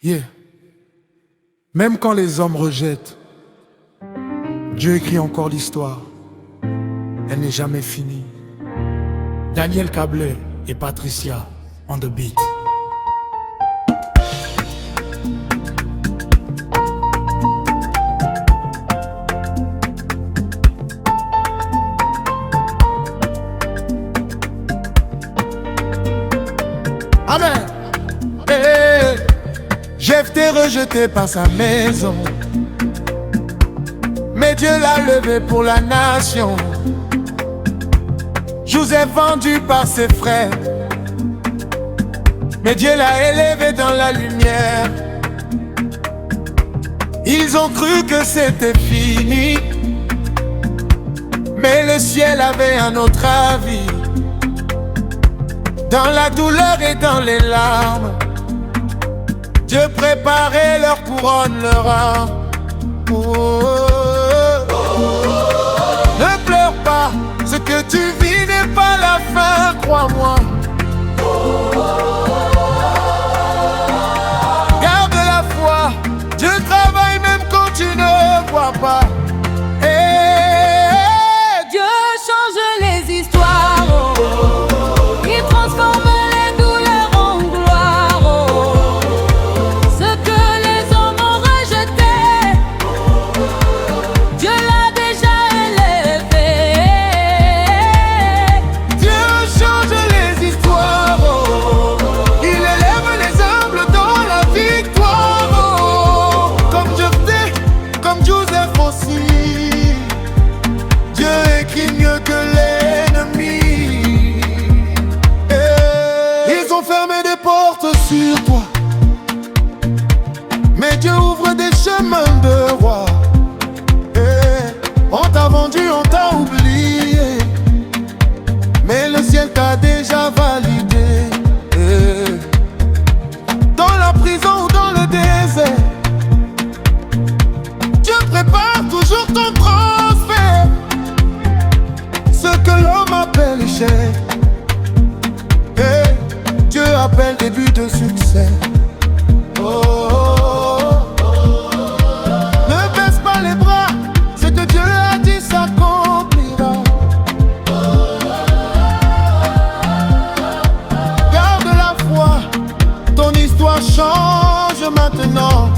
Yeah. Même quand les hommes rejettent, Dieu écrit encore l'histoire. Elle n'est jamais finie. Daniel Cablet et Patricia on the beat. Amen. Hey, Jephthé rejeté par sa maison, mais Dieu l'a levé pour la nation. Joseph vendu par ses frères, mais Dieu l'a élevé dans la lumière. Ils ont cru que c'était fini, mais le ciel avait un autre avis. Dans la douleur et dans les larmes, Dieu préparait leur couronne, leur âme. Ne pleure pas, ce que tu vis n'est pas la fin, crois-moi. Garde la foi, Dieu travaille même quand tu ne vois pas. Dieu change les histoires, il transforme les douleurs en gloire. Ce que les hommes ont rejeté, Dieu l'a déjà élevé. Dieu change les histoires, il élève les humbles dans la victoire. Comme Jephthé, comme Joseph aussi, Dieu écrit mieux que l'ennemi. Ils ont fermé des portes sur toi, mais Dieu ouvre des chemins de roi. On t'a vendu, on t'a oublié, mais le ciel t'a déjà validé. Dans la prison ou dans le désert, Dieu prépare toujours ton transfert. Ce que l'homme appelle échec, Dieu appelle début de succès. Ne baisse pas les bras, ce que Dieu a dit s'accomplira. Garde la foi, ton histoire change maintenant.